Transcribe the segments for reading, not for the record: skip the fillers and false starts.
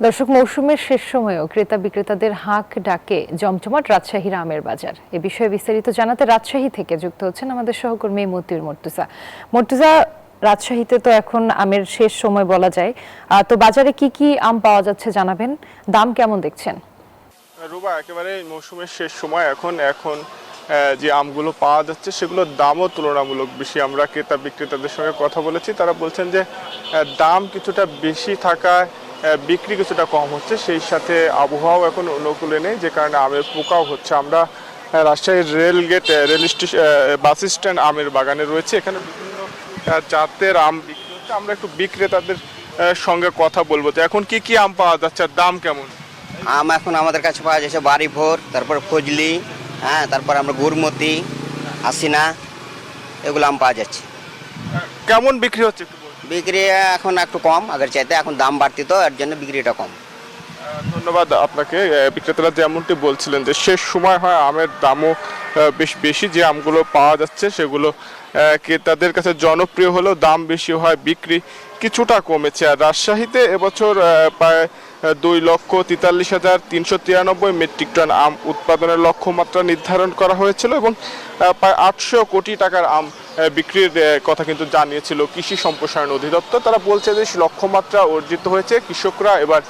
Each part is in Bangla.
দর্শক, মৌসুমের শেষ সময়েও ক্রেতা বিক্রেতাদের হাঁক ডাকে জমজমাট রাজশাহীর আমের বাজার। এ বিষয়ে বিস্তারিত জানাতে রাজশাহী থেকে যুক্ত হচ্ছেন আমাদের সহকর্মী মতিউর মর্তুজা। মর্তুজা, রাজশাহীতে তো এখন আমের শেষ সময় বলা যায়, তো বাজারে কি কি আম পাওয়া যাচ্ছে জানাবেন, দাম কেমন দেখছেন? রুবা, একেবারে মৌসুমের শেষ সময় এখন এখন যে আমগুলো পাওয়া যাচ্ছে সেগুলোর দামও তুলনামূলক বেশি। আমরা ক্রেতা বিক্রেতাদের সঙ্গে কথা বলেছি, তারা বলছেন যে দাম কিছুটা বেশি থাকায় বিক্রি কিছুটা কম হচ্ছে, সেই সাথে আবহাওয়াও এখন অনুকূলে নেই, যে কারণে আমের পোকাও হচ্ছে। আমরা রাজশাহীর rail gate rail station bus stand আমের বাগানে রয়েছে, এখানে বিভিন্ন জাতের আম বিক্রি হচ্ছে। আমরা একটু বিক্রেতাদের সঙ্গে কথা বলবো যে এখন কি কি আম পাওয়া যাচ্ছে আর দাম কেমন। আম এখন আমাদের কাছে পাওয়া যাচ্ছে বাড়িভোর, তারপর ফজলি, হ্যাঁ, তারপর আমরা গুড়মতি, হাসিনা, এগুলো আম পাওয়া যাচ্ছে। কেমন বিক্রি হচ্ছে একটু বলুন। বিক্রি এখন একটু কম আগের চাইতে, এখন দাম বাড়তি তো এর জন্য বিক্রিটা কম। ধন্যবাদ আপনাকে। বিক্রেতারা যেমনটি বলছিলেন যে শেষ সময় হয় আমের দামও বেশ বেশি, যে আমগুলো পাওয়া যাচ্ছে সেগুলো ক্রেতাদের কাছে জনপ্রিয় হলেও দাম বেশি হয়, বিক্রি কিছুটা কমেছে। আর রাজশাহীতে এবছর প্রায় 2,43,393 মেট্রিক টন আম উৎপাদনের লক্ষ্যমাত্রা নির্ধারণ করা হয়েছিল এবং প্রায় 800 কোটি টাকার আম বিক্রির কথা কিন্তু জানিয়েছিল কৃষি সম্প্রসারণ অধিদপ্তর। তারা বলছে যে লক্ষ্যমাত্রা অর্জিত হয়েছে, কৃষকরা এবার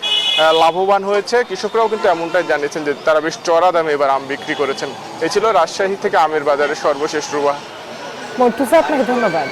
লাভবান হয়েছে। কৃষকরাও কিন্তু এমনটাই জানিয়েছেন যে তারা বেশ চড়া দামে এবার আম বিক্রি করেছেন। এই ছিল রাজশাহী থেকে আমের বাজারের সর্বশেষ রুবা। মর্তুজা, আপনাকে ধন্যবাদ।